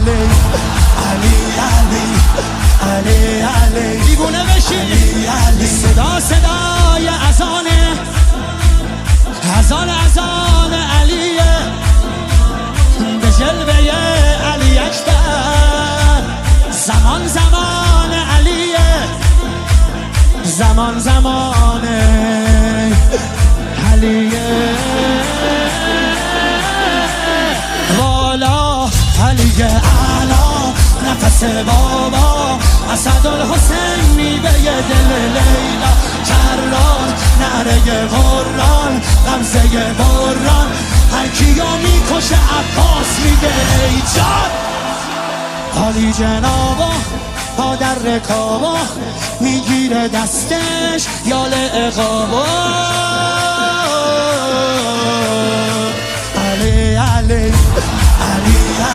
علی علی علی علی علی دیوونه بشی علی علی صدا صدای اذانه اذان علیه به جلوه علی اکبر زمان زمان علیه زمان زمان علیه والا علی اعلا نفس بابا اسدالحسین میوه دل لیلا کرار نره قرآن غمزه بران هر کیو میکشه عباس میگه ای جان عالی جنابا پا در رکابا میگیره دستش یال اقابا